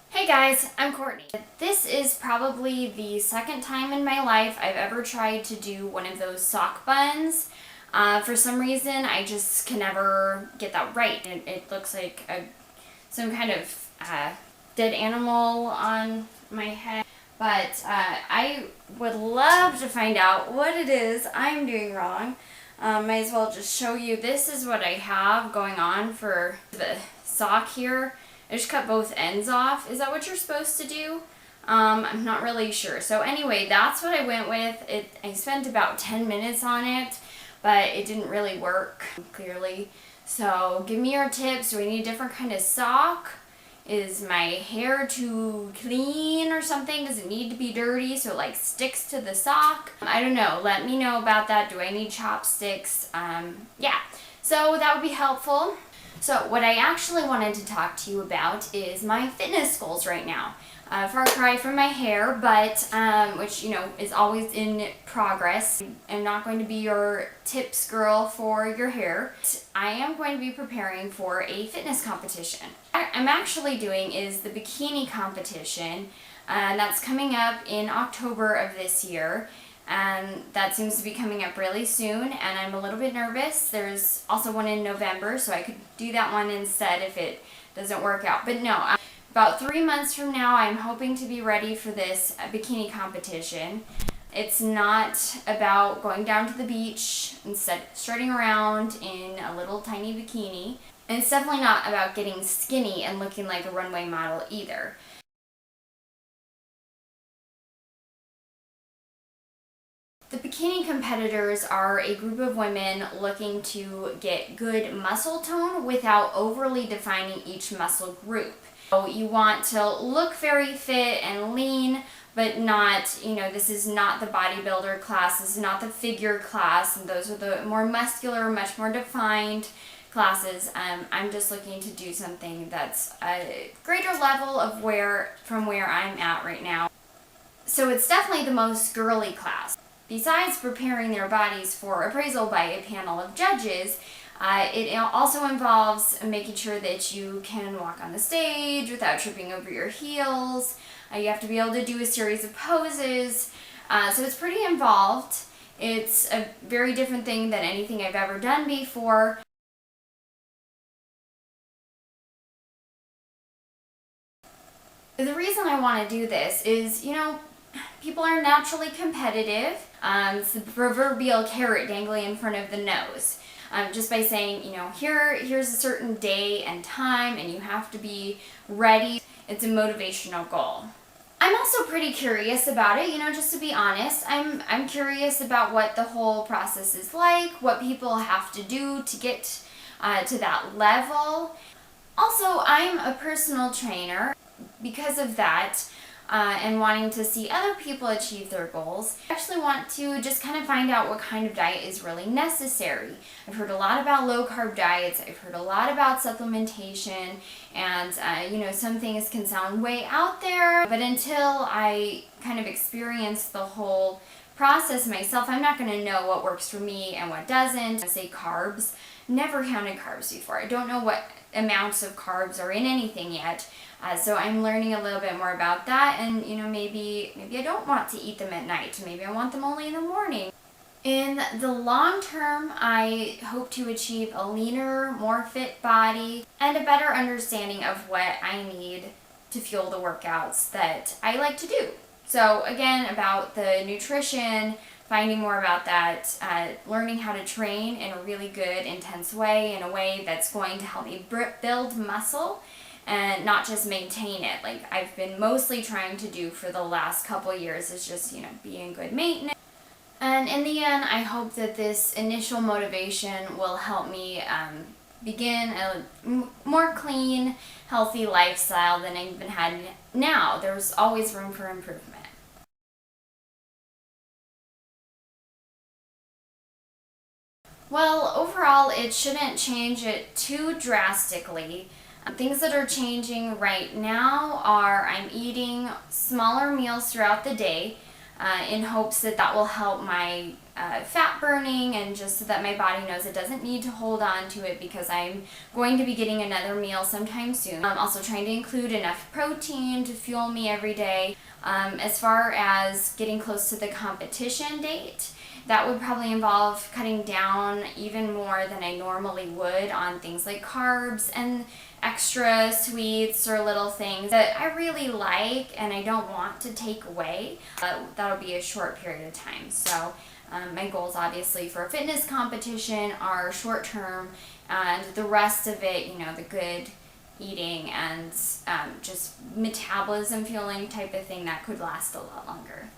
Hey guys, I'm Courtney. This is probably the second time in my life I've ever tried to do one of those sock buns. For some reason, I just can never get that right. It looks like some kind of dead animal on my head. But I would love to find out what it is I'm doing wrong. Might as well just show you. This is what I have going on for the sock here. I just cut both ends off. Is that what you're supposed to do? I'm not really sure. So anyway, that's what I went with. I spent about 10 minutes on it, but it didn't really work, clearly. So give me your tips. Do I need a different kind of sock? Is my hair too clean or something? Does it need to be dirty so it like sticks to the sock? I don't know. Let me know about that. Do I need chopsticks? Yeah. So that would be helpful. So what I actually wanted to talk to you about is my fitness goals right now. Far cry from my hair, but which, is always in progress. I'm not going to be your tips girl for your hair. I am going to be preparing for a fitness competition. What I'm actually doing is the bikini competition, and that's coming up in October of this year. And that seems to be coming up really soon, and I'm a little bit nervous. There's also one in November, so I could do that one instead if it doesn't work out. But no, about 3 months from now, I'm hoping to be ready for this bikini competition. It's not about going down to the beach and strutting around in a little tiny bikini. And it's definitely not about getting skinny and looking like a runway model either. The bikini competitors are a group of women looking to get good muscle tone without overly defining each muscle group. So you want to look very fit and lean, but not, this is not the bodybuilder class, this is not the figure class, and those are the more muscular, much more defined classes. I'm just looking to do something that's a greater level of from where I'm at right now. So it's definitely the most girly class. Besides preparing their bodies for appraisal by a panel of judges, it also involves making sure that you can walk on the stage without tripping over your heels. You have to be able to do a series of poses. So it's pretty involved. It's a very different thing than anything I've ever done before. The reason I want to do this is, people are naturally competitive. It's the proverbial carrot dangling in front of the nose. Just by saying, here's a certain day and time and you have to be ready. It's a motivational goal. I'm also pretty curious about it, just to be honest. I'm curious about what the whole process is like, what people have to do to get to that level. Also, I'm a personal trainer. Because of that, and wanting to see other people achieve their goals, I actually want to just kind of find out what kind of diet is really necessary. I've heard a lot about low-carb diets, I've heard a lot about supplementation, and some things can sound way out there, but until I kind of experience the whole process myself, I'm not going to know what works for me and what doesn't. I say carbs. Never counted carbs before. I don't know what amounts of carbs are in anything yet. So I'm learning a little bit more about that, and maybe I don't want to eat them at night. Maybe I want them only in the morning. In the long term, I hope to achieve a leaner, more fit body and a better understanding of what I need to fuel the workouts that I like to do. So again, about the nutrition, finding more about that, learning how to train in a really good, intense way, in a way that's going to help me build muscle and not just maintain it, like I've been mostly trying to do for the last couple years, is just, be in good maintenance. And in the end, I hope that this initial motivation will help me begin a more clean, healthy lifestyle than I even had now. There's always room for improvement. Well, overall, it shouldn't change it too drastically. Things that are changing right now are I'm eating smaller meals throughout the day in hopes that that will help my fat burning and just so that my body knows it doesn't need to hold on to it because I'm going to be getting another meal sometime soon. I'm also trying to include enough protein to fuel me every day. As far as getting close to the competition date, that would probably involve cutting down even more than I normally would on things like carbs and extra sweets or little things that I really like and I don't want to take away. That'll be a short period of time. So my goals obviously for a fitness competition are short term, and the rest of it, you know, the good eating and just metabolism fueling type of thing, that could last a lot longer.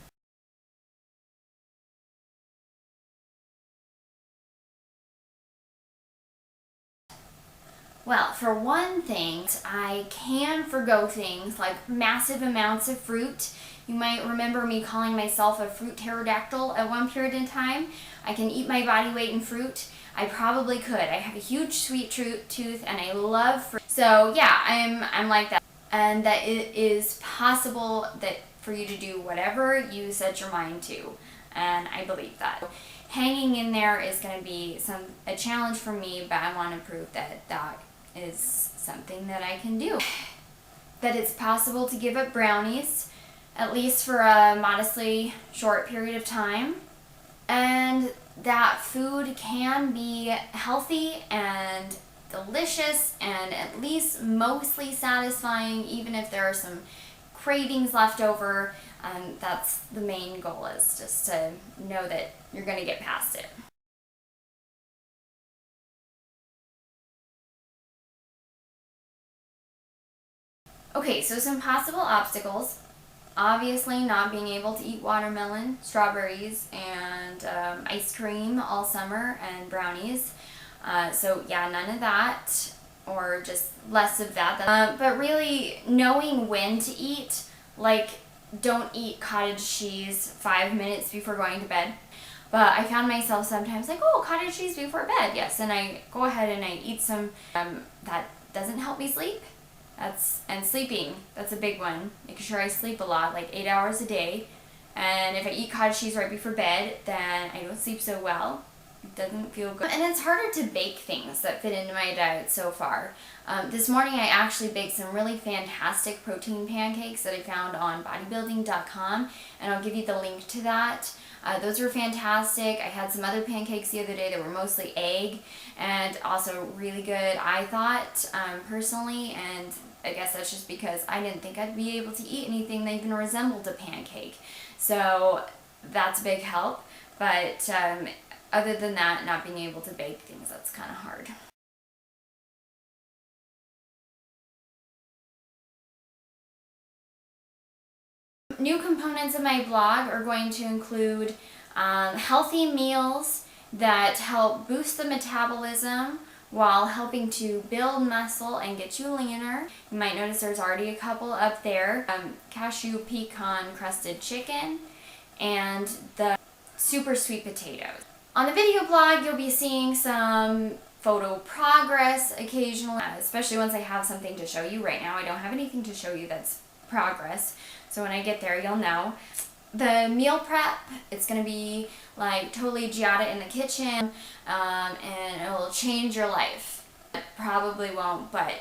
Well, for one thing, I can forgo things like massive amounts of fruit. You might remember me calling myself a fruit pterodactyl at one period in time. I can eat my body weight in fruit. I probably could. I have a huge sweet tooth and I love fruit. So yeah, I'm like that. And that it is possible that for you to do whatever you set your mind to. And I believe that. Hanging in there is going to be a challenge for me, but I want to prove that that is something that I can do. That it's possible to give up brownies, at least for a modestly short period of time, and that food can be healthy and delicious and at least mostly satisfying, even if there are some cravings left over. That's the main goal, is just to know that you're going to get past it. Okay, so some possible obstacles. Obviously, not being able to eat watermelon, strawberries, and ice cream all summer, and brownies. So yeah, none of that, or just less of that. But really, knowing when to eat, like don't eat cottage cheese 5 minutes before going to bed. But I found myself sometimes like, oh, cottage cheese before bed, yes, and I go ahead and I eat some. That doesn't help me sleep. And sleeping, that's a big one. Making sure I sleep a lot, like 8 hours a day. And if I eat cottage cheese right before bed, then I don't sleep so well. It doesn't feel good. And it's harder to bake things that fit into my diet so far. This morning I actually baked some really fantastic protein pancakes that I found on bodybuilding.com, and I'll give you the link to that. Those were fantastic. I had some other pancakes the other day that were mostly egg and also really good, I thought, personally, and I guess that's just because I didn't think I'd be able to eat anything that even resembled a pancake. So that's a big help, but other than that, not being able to bake things, that's kind of hard. New components of my blog are going to include healthy meals that help boost the metabolism while helping to build muscle and get you leaner. You might notice there's already a couple up there. Cashew pecan crusted chicken and the super sweet potatoes. On the video blog, you'll be seeing some photo progress occasionally, especially once I have something to show you. Right now I don't have anything to show you that's progress, so when I get there you'll know. The meal prep, it's going to be like totally Giada in the kitchen, and it will change your life. It probably won't, but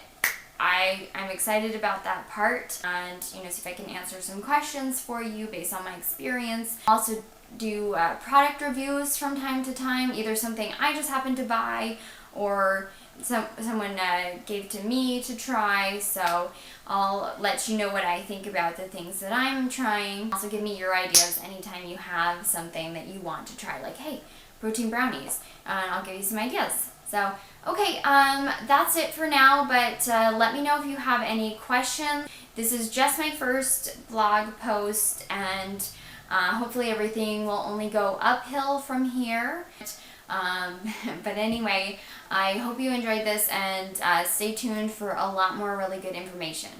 I'm excited about that part, and see if I can answer some questions for you based on my experience. Also do product reviews from time to time, either something I just happened to buy or someone gave to me to try, so I'll let you know what I think about the things that I'm trying. Also give me your ideas anytime you have something that you want to try, like, hey, protein brownies, and I'll give you some ideas. So, okay, that's it for now, but let me know if you have any questions. This is just my first blog post, and hopefully everything will only go uphill from here. But anyway, I hope you enjoyed this, and stay tuned for a lot more really good information.